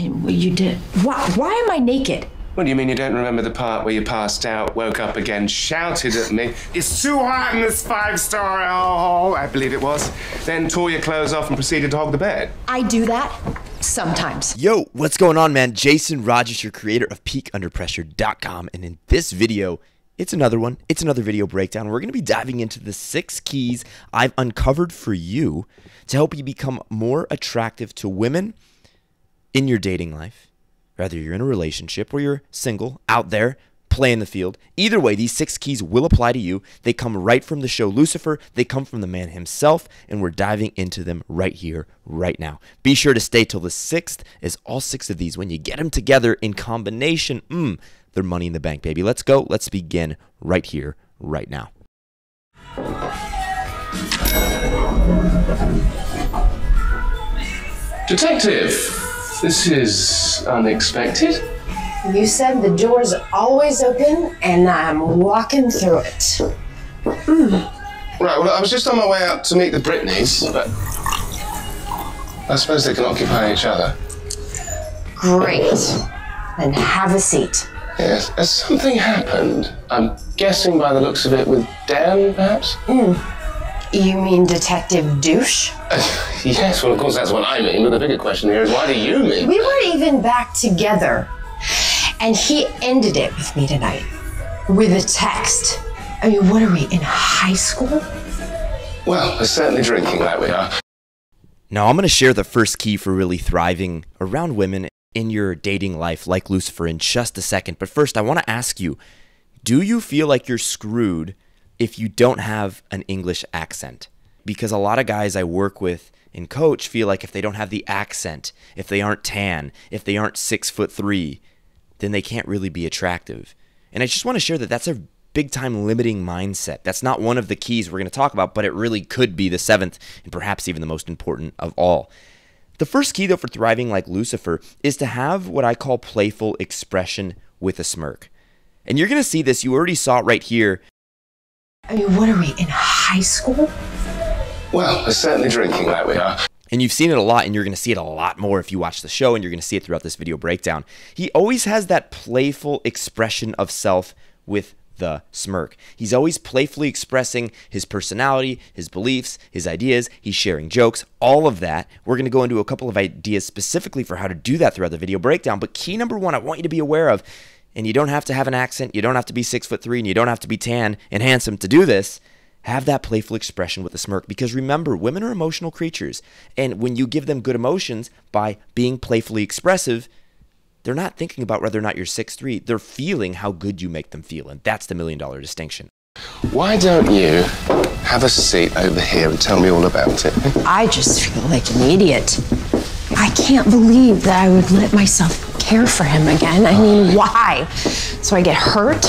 And you did. Why am I naked? What do you mean you don't remember the part where you passed out, woke up again, shouted at me, "It's too hot in this five-star hole," I believe it was, then tore your clothes off and proceeded to hog the bed? I do that sometimes. Yo, what's going on, man? Jason Rogers, your creator of PeakUnderPressure.com, and in this video, it's another one. It's another video breakdown. We're going to be diving into the 6 keys I've uncovered for you to help you become more attractive to women in your dating life. Whether you're in a relationship or you're single, out there, playing the field. Either way, these 6 keys will apply to you. They come right from the show Lucifer. They come from the man himself, and we're diving into them right here, right now. Be sure to stay till the 6th, as all 6 of these, when you get them together in combination, they're money in the bank, baby. Let's go. Let's begin right here, right now. Detective, this is unexpected. You said the door's always open, and I'm walking through it. Right, well, I was just on my way out to meet the Britneys, but I suppose they can occupy each other. Great. Then have a seat. Yes, has something happened? I'm guessing by the looks of it with Dan, perhaps? You mean Detective Douche? Yes, well, of course, that's what I mean, but the bigger question here is, why do you mean? We weren't even back together. And he ended it with me tonight. With a text. I mean, what are we, in high school? Well, we're certainly drinking like we are. Now, I'm going to share the first key for really thriving around women in your dating life like Lucifer in just a second. But first, I want to ask you, do you feel like you're screwed if you don't have an English accent? Because a lot of guys I work with and coach feel like if they don't have the accent, if they aren't tan, if they aren't 6'3", then they can't really be attractive. And I just want to share that that's a big time limiting mindset. That's not one of the keys we're going to talk about, but it really could be the 7th and perhaps even the most important of all. The first key, though, for thriving like Lucifer is to have what I call playful expression with a smirk. And you're going to see this. You already saw it right here. I mean, what are we, in high school? Well, we're certainly drinking like we are. And you've seen it a lot, and you're going to see it a lot more if you watch the show, and you're going to see it throughout this video breakdown. He always has that playful expression of self with the smirk. He's always playfully expressing his personality, his beliefs, his ideas. He's sharing jokes, all of that. We're going to go into a couple of ideas specifically for how to do that throughout the video breakdown. But key number 1 I want you to be aware of, and you don't have to have an accent, you don't have to be 6'3", and you don't have to be tan and handsome to do this. Have that playful expression with a smirk, because remember, women are emotional creatures, and when you give them good emotions by being playfully expressive, they're not thinking about whether or not you're 6'3", they're feeling how good you make them feel, and that's the $1 million distinction. Why don't you have a seat over here and tell me all about it? I just feel like an idiot. I can't believe that I would let myself care for him again. I mean, why? So I get hurt?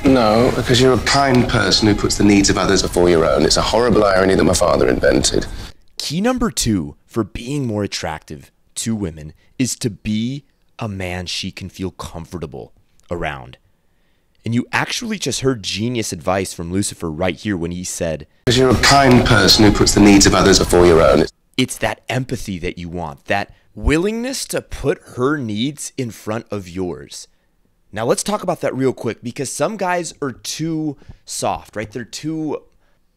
No, because you're a kind person who puts the needs of others before your own. It's a horrible irony that my father invented. Key number 2 for being more attractive to women is to be a man she can feel comfortable around. And you actually just heard genius advice from Lucifer right here when he said, because you're a kind person who puts the needs of others before your own. It's that empathy that you want, that willingness to put her needs in front of yours. Now, let's talk about that real quick, because some guys are too soft, right? They're too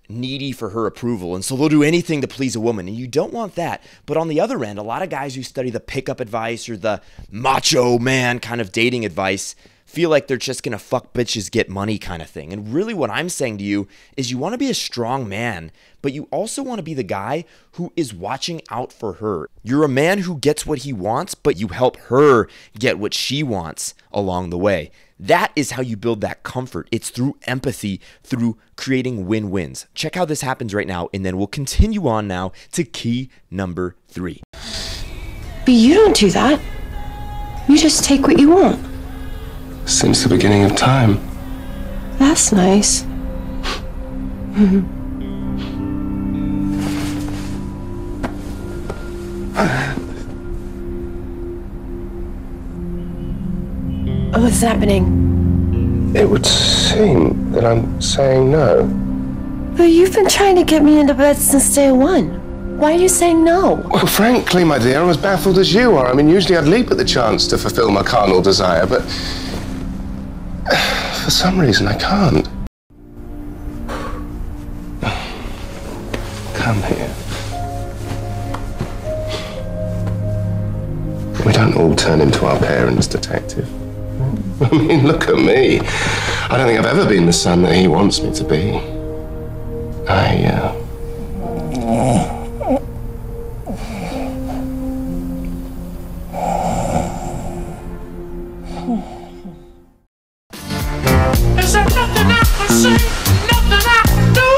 needy for her approval, and so they'll do anything to please a woman, and you don't want that. But on the other end, a lot of guys who study the pickup advice or the macho man kind of dating advice feel like they're just gonna fuck bitches, get money kind of thing. And really what I'm saying to you is you want to be a strong man, but you also want to be the guy who is watching out for her. You're a man who gets what he wants, but you help her get what she wants along the way. That is how you build that comfort. It's through empathy, through creating win-wins. Check how this happens right now, and then we'll continue on now to key number 3. But you don't do that. You just take what you want. Since the beginning of time. That's nice. What's happening? It would seem that I'm saying no. But you've been trying to get me into bed since day 1. Why are you saying no? Well, frankly, my dear, I'm as baffled as you are. I mean, usually I'd leap at the chance to fulfill my carnal desire, but for some reason I can't. Come here. We don't all turn into our parents, Detective. I mean, look at me. I don't think I've ever been the son that he wants me to be. Is there nothing I can say, nothing I can do?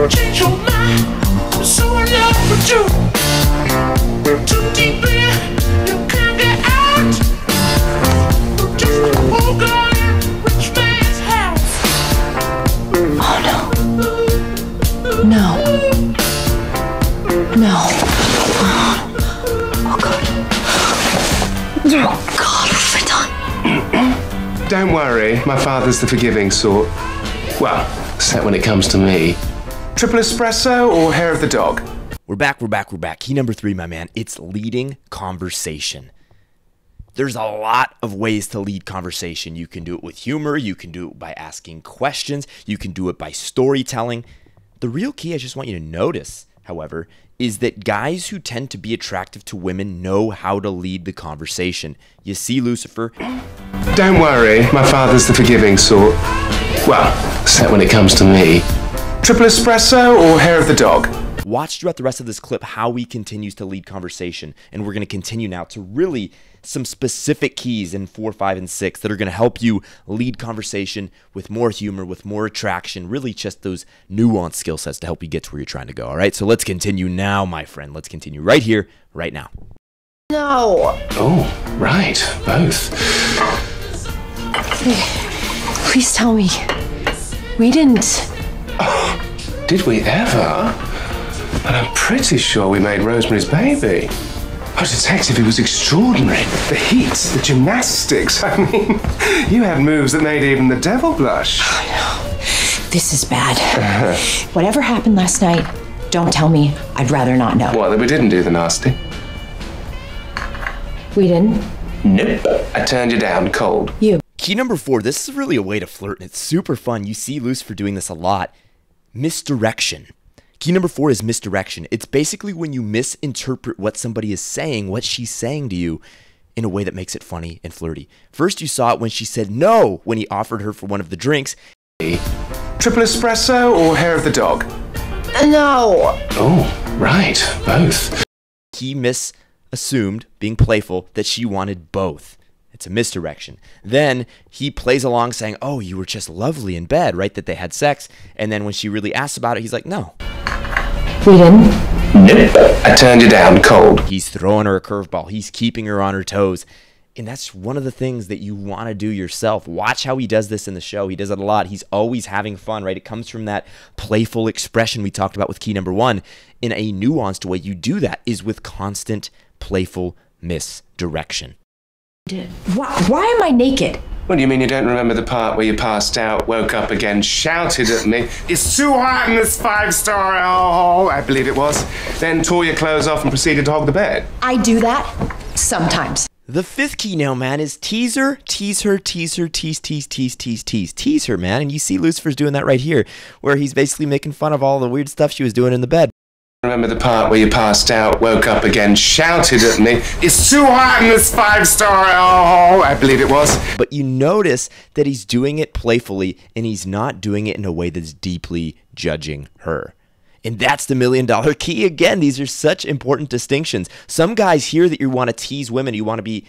Change your mind, I'm so in love with you. Too deep in, you can't get out. Just a poor girl in a rich man's house. Oh, no. No. Oh, God. Oh, God, what have I done? Don't worry, my father's the forgiving sort. Well, except when it comes to me. Triple espresso or hair of the dog? We're back. Key number 3, my man. It's leading conversation. There's a lot of ways to lead conversation. You can do it with humor. You can do it by asking questions. You can do it by storytelling. The real key, I just want you to notice, however, is that guys who tend to be attractive to women know how to lead the conversation. You see, Lucifer? Don't worry, my father's the forgiving sort. Well, except when it comes to me. Triple espresso or hair of the dog? Watch throughout the rest of this clip how he continues to lead conversation, and we're going to continue now to really some specific keys in 4, 5, and 6 that are going to help you lead conversation with more humor, with more attraction, really just those nuanced skill sets to help you get to where you're trying to go. All right, so let's continue now, my friend. Let's continue right here, right now. No. Oh, right, both. Please tell me. We didn't. Did we ever? But I'm pretty sure we made Rosemary's Baby. Oh, Detective, it was extraordinary. The heat, the gymnastics. I mean, you had moves that made even the devil blush. I know. This is bad. Whatever happened last night, don't tell me. I'd rather not know. What, that we didn't do the nasty? We didn't? Nope. I turned you down cold. You. Key number 4, this is really a way to flirt, and it's super fun. You see Lucifer doing this a lot. Misdirection. Key number 4 is misdirection. It's basically when you misinterpret what somebody is saying, what she's saying to you, in a way that makes it funny and flirty. First, you saw it when she said no when he offered her for one of the drinks. Triple espresso or hair of the dog? No. Oh, right, both. He assumed, being playful, that she wanted both. It's a misdirection. Then he plays along saying, oh, you were just lovely in bed, right? That they had sex. And then when she really asks about it, he's like, no. We didn't? Nope. I turned you down cold. He's throwing her a curveball. He's keeping her on her toes. And that's one of the things that you want to do yourself. Watch how he does this in the show. He does it a lot. He's always having fun, right? It comes from that playful expression we talked about with key number 1. In a nuanced way, you do that is with constant playful misdirection. Why am I naked? What do you mean you don't remember the part where you passed out, woke up again, shouted at me, "It's too hot in this 5-star hole," I believe it was, then tore your clothes off and proceeded to hog the bed? I do that sometimes. The 5th key now, man, is tease her, tease her, tease her, tease her, man. And you see Lucifer's doing that right here, where he's basically making fun of all the weird stuff she was doing in the bed. Remember the part where you passed out, woke up again, shouted at me, "It's too hot in this 5-star hole," I believe it was. But you notice that he's doing it playfully, and he's not doing it in a way that's deeply judging her. And that's the $1 million key. Again, these are such important distinctions. Some guys hear that you want to tease women, you want to be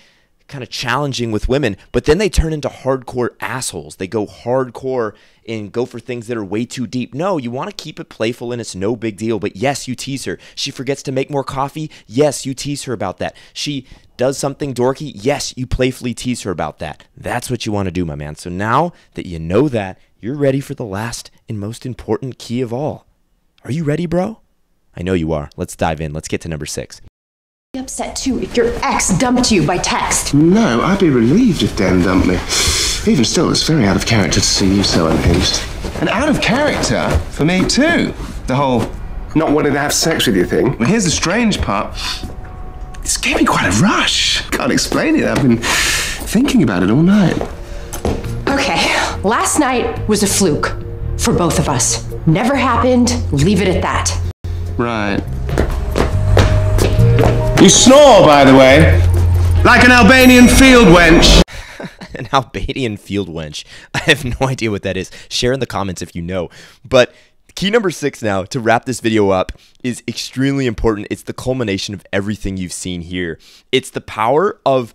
kind of challenging with women, but then they turn into hardcore assholes. They go hardcore and go for things that are way too deep. No, you want to keep it playful and it's no big deal, but yes, you tease her. She forgets to make more coffee. Yes, you tease her about that. She does something dorky. Yes, you playfully tease her about that. That's what you want to do, my man. So now that you know that, you're ready for the last and most important key of all. Are you ready, bro? I know you are. Let's dive in. Let's get to number 6. I'd be upset too if your ex dumped you by text. No, I'd be relieved if Dan dumped me. Even still, it's very out of character to see you so unhinged. And out of character for me too. The whole not wanting to have sex with you thing. Well, here's the strange part. This gave me quite a rush. Can't explain it. I've been thinking about it all night. Okay, last night was a fluke for both of us. Never happened. Leave it at that. Right. You snore, by the way, like an Albanian field wench. An Albanian field wench. I have no idea what that is. Share in the comments if you know. But key number 6 now, to wrap this video up, is extremely important. It's the culmination of everything you've seen here. It's the power of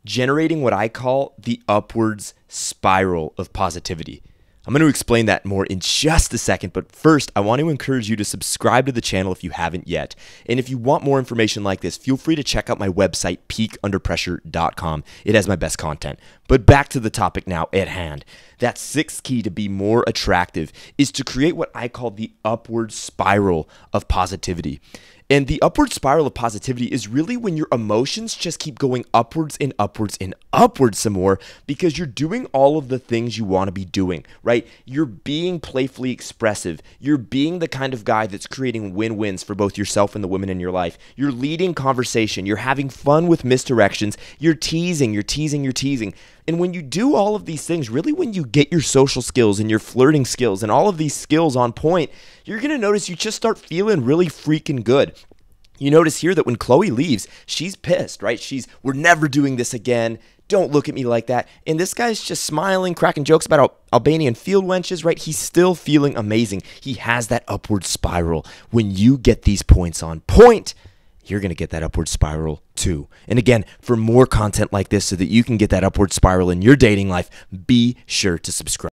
generating what I call the upwards spiral of positivity. I'm going to explain that more in just a second, but first, I want to encourage you to subscribe to the channel if you haven't yet. And if you want more information like this, feel free to check out my website, peakunderpressure.com. It has my best content. But back to the topic now at hand. That 6th key to be more attractive is to create what I call the upward spiral of positivity. And the upward spiral of positivity is really when your emotions just keep going upwards and upwards and upwards some more because you're doing all of the things you want to be doing, right? You're being playfully expressive. You're being the kind of guy that's creating win-wins for both yourself and the women in your life. You're leading conversation. You're having fun with misdirections. You're teasing. And when you do all of these things, really when you get your social skills and your flirting skills and all of these skills on point, you're going to notice you just start feeling really freaking good. You notice here that when Chloe leaves, she's pissed, right? We're never doing this again. Don't look at me like that. And this guy's just smiling, cracking jokes about Albanian field wenches, right? He's still feeling amazing. He has that upward spiral. When you get these points on point, you're going to get that upward spiral too. And again, for more content like this so that you can get that upward spiral in your dating life, be sure to subscribe.